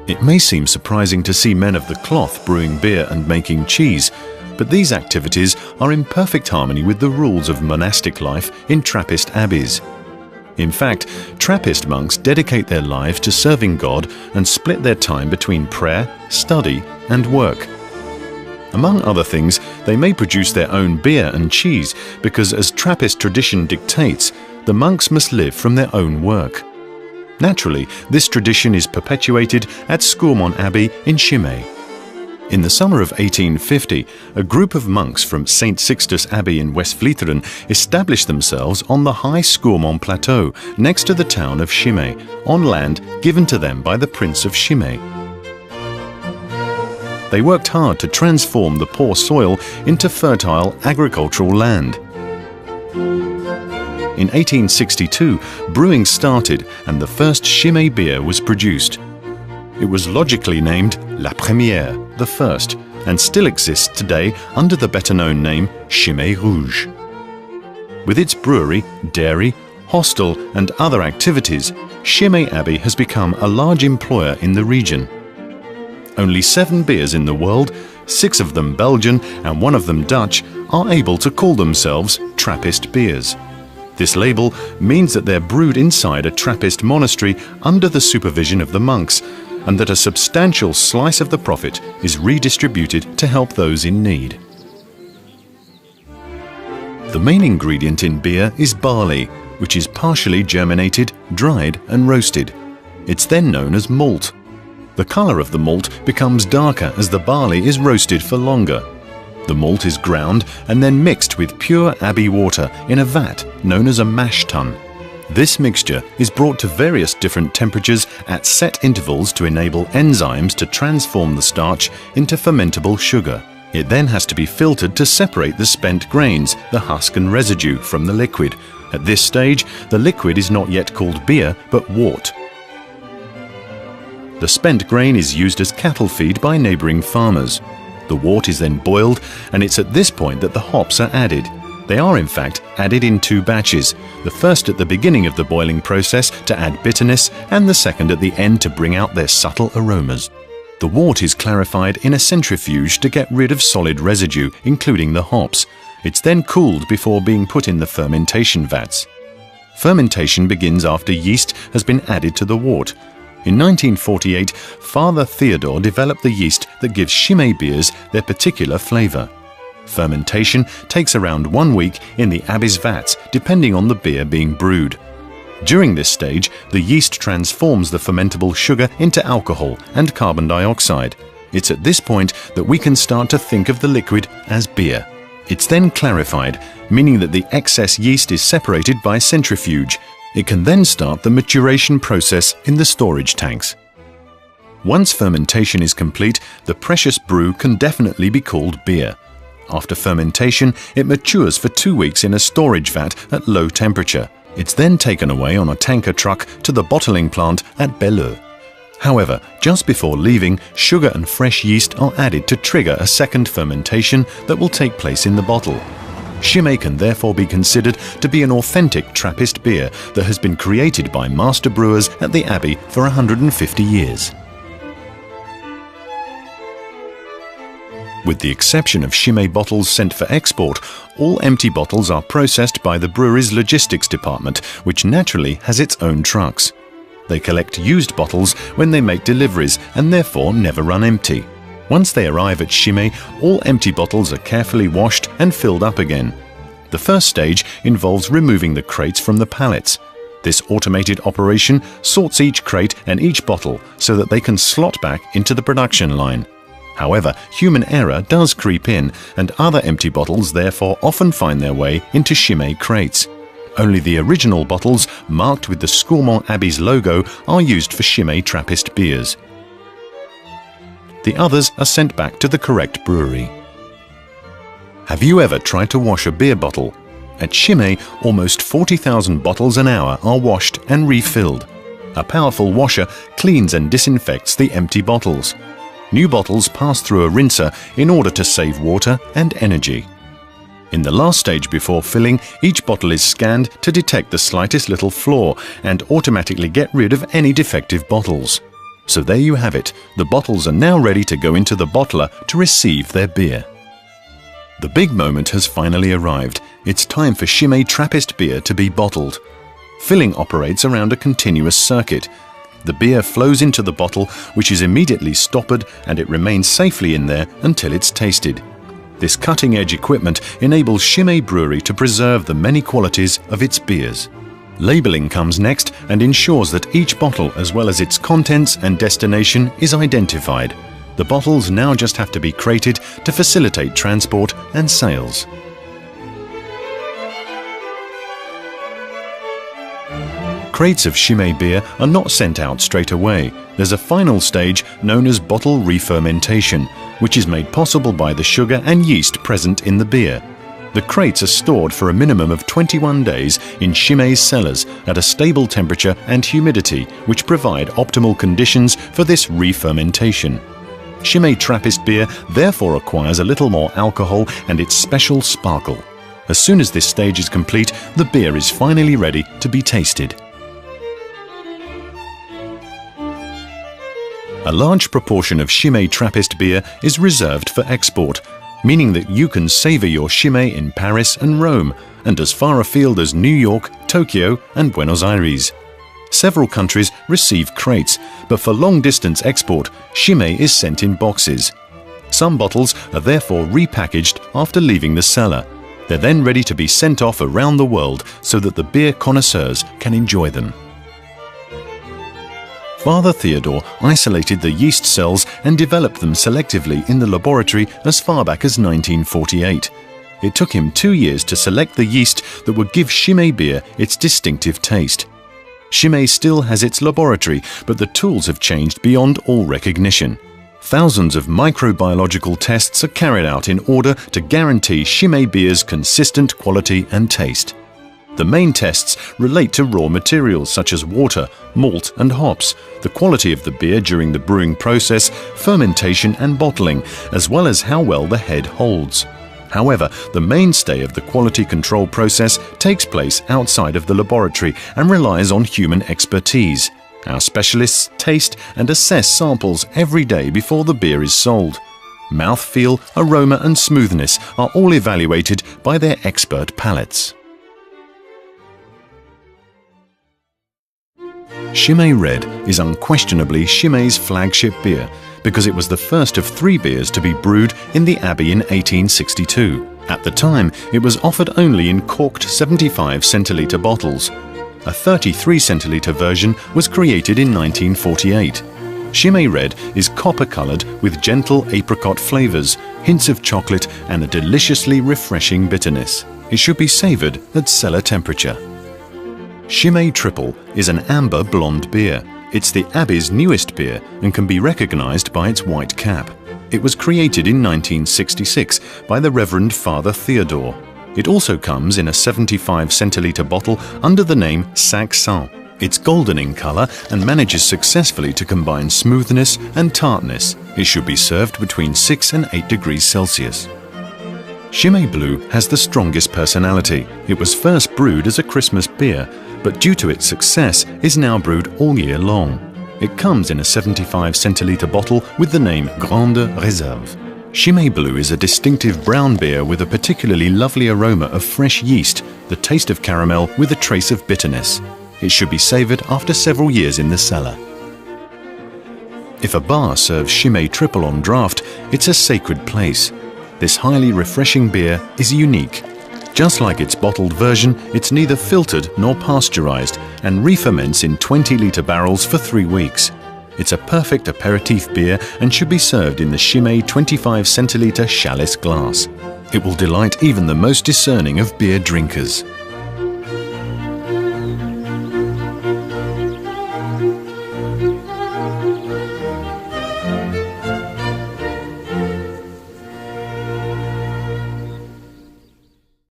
It may seem surprising to see men of the cloth brewing beer and making cheese, but these activities are in perfect harmony with the rules of monastic life in Trappist abbeys. In fact, Trappist monks dedicate their lives to serving God and split their time between prayer, study, and work. Among other things, they may produce their own beer and cheese because, as Trappist tradition dictates, the monks must live from their own work. Naturally, this tradition is perpetuated at Skourmont Abbey in Chimay. In the summer of 1850, a group of monks from St. Sixtus Abbey in West Vlietteren established themselves on the high Skourmont Plateau next to the town of Chimay, on land given to them by the Prince of Chimay. They worked hard to transform the poor soil into fertile agricultural land. In 1862, brewing started and the first Chimay beer was produced. It was logically named La Première, the first, and still exists today under the better-known name Chimay Rouge. With its brewery, dairy, hostel and other activities, Chimay Abbey has become a large employer in the region. Only 7 beers in the world, 6 of them Belgian and 1 of them Dutch, are able to call themselves Trappist beers. This label means that they're brewed inside a Trappist monastery under the supervision of the monks, and that a substantial slice of the profit is redistributed to help those in need. The main ingredient in beer is barley, which is partially germinated, dried and roasted. It's then known as malt. The colour of the malt becomes darker as the barley is roasted for longer. The malt is ground and then mixed with pure abbey water in a vat known as a mash tun. This mixture is brought to various different temperatures at set intervals to enable enzymes to transform the starch into fermentable sugar. It then has to be filtered to separate the spent grains, the husk and residue, from the liquid. At this stage, the liquid is not yet called beer but wort. The spent grain is used as cattle feed by neighbouring farmers. The wort is then boiled, and it's at this point that the hops are added. They are in fact added in 2 batches, the first at the beginning of the boiling process to add bitterness and the second at the end to bring out their subtle aromas. The wort is clarified in a centrifuge to get rid of solid residue, including the hops. It's then cooled before being put in the fermentation vats. Fermentation begins after yeast has been added to the wort. In 1948, Father Theodore developed the yeast that gives Chimay beers their particular flavour. Fermentation takes around 1 week in the abbey's vats, depending on the beer being brewed. During this stage, the yeast transforms the fermentable sugar into alcohol and carbon dioxide. It's at this point that we can start to think of the liquid as beer. It's then clarified, meaning that the excess yeast is separated by centrifuge. It can then start the maturation process in the storage tanks. Once fermentation is complete, the precious brew can definitely be called beer. After fermentation, it matures for 2 weeks in a storage vat at low temperature. It's then taken away on a tanker truck to the bottling plant at Belleux. However, just before leaving, sugar and fresh yeast are added to trigger a second fermentation that will take place in the bottle. Chimay can therefore be considered to be an authentic Trappist beer that has been created by master brewers at the Abbey for 150 years. With the exception of Chimay bottles sent for export, all empty bottles are processed by the brewery's logistics department, which naturally has its own trucks. They collect used bottles when they make deliveries and therefore never run empty. Once they arrive at Chimay, all empty bottles are carefully washed and filled up again. The first stage involves removing the crates from the pallets. This automated operation sorts each crate and each bottle so that they can slot back into the production line. However, human error does creep in, and other empty bottles therefore often find their way into Chimay crates. Only the original bottles, marked with the Skourmont Abbey's logo, are used for Chimay Trappist beers. The others are sent back to the correct brewery. Have you ever tried to wash a beer bottle? At Chimay, almost 40,000 bottles an hour are washed and refilled. A powerful washer cleans and disinfects the empty bottles. New bottles pass through a rinser in order to save water and energy. In the last stage before filling, each bottle is scanned to detect the slightest little flaw and automatically get rid of any defective bottles. So there you have it. The bottles are now ready to go into the bottler to receive their beer. The big moment has finally arrived. It's time for Chimay Trappist beer to be bottled. Filling operates around a continuous circuit. The beer flows into the bottle, which is immediately stoppered, and it remains safely in there until it's tasted. This cutting-edge equipment enables Chimay Brewery to preserve the many qualities of its beers. Labeling comes next and ensures that each bottle, as well as its contents and destination, is identified. The bottles now just have to be crated to facilitate transport and sales. Crates of Chimay beer are not sent out straight away. There's a final stage known as bottle re-fermentation, which is made possible by the sugar and yeast present in the beer. The crates are stored for a minimum of 21 days in Chimay's cellars at a stable temperature and humidity, which provide optimal conditions for this re-fermentation. Chimay Trappist beer therefore acquires a little more alcohol and its special sparkle. As soon as this stage is complete, the beer is finally ready to be tasted. A large proportion of Chimay Trappist beer is reserved for export, meaning that you can savor your Chimay in Paris and Rome, and as far afield as New York, Tokyo and Buenos Aires. Several countries receive crates, but for long-distance export, Chimay is sent in boxes. Some bottles are therefore repackaged after leaving the cellar. They're then ready to be sent off around the world so that the beer connoisseurs can enjoy them. Father Theodore isolated the yeast cells and developed them selectively in the laboratory as far back as 1948. It took him 2 years to select the yeast that would give Chimay beer its distinctive taste. Chimay still has its laboratory, but the tools have changed beyond all recognition. Thousands of microbiological tests are carried out in order to guarantee Chimay beer's consistent quality and taste. The main tests relate to raw materials such as water, malt and hops, the quality of the beer during the brewing process, fermentation and bottling, as well as how well the head holds. However, the mainstay of the quality control process takes place outside of the laboratory and relies on human expertise. Our specialists taste and assess samples every day before the beer is sold. Mouthfeel, aroma and smoothness are all evaluated by their expert palates. Chimay Red is unquestionably Chimay's flagship beer because it was the first of 3 beers to be brewed in the Abbey in 1862. At the time, it was offered only in corked 75 centilitre bottles. A 33 centilitre version was created in 1948. Chimay Red is copper-coloured with gentle apricot flavours, hints of chocolate and a deliciously refreshing bitterness. It should be savoured at cellar temperature. Chimay Triple is an amber blonde beer. It's the Abbey's newest beer and can be recognised by its white cap. It was created in 1966 by the Reverend Father Theodore. It also comes in a 75 centilitre bottle under the name Sac Saint. It's golden in colour and manages successfully to combine smoothness and tartness. It should be served between 6 and 8 degrees Celsius. Chimay Blue has the strongest personality. It was first brewed as a Christmas beer, but due to its success is now brewed all year long. It comes in a 75 centilitre bottle with the name Grande Réserve. Chimay Blue is a distinctive brown beer with a particularly lovely aroma of fresh yeast, the taste of caramel with a trace of bitterness. It should be savoured after several years in the cellar. If a bar serves Chimay Triple on draft, it's a sacred place. This highly refreshing beer is unique. Just like its bottled version, it's neither filtered nor pasteurized and re-ferments in 20-litre barrels for 3 weeks. It's a perfect aperitif beer and should be served in the Chimay 25 centilitre chalice glass. It will delight even the most discerning of beer drinkers.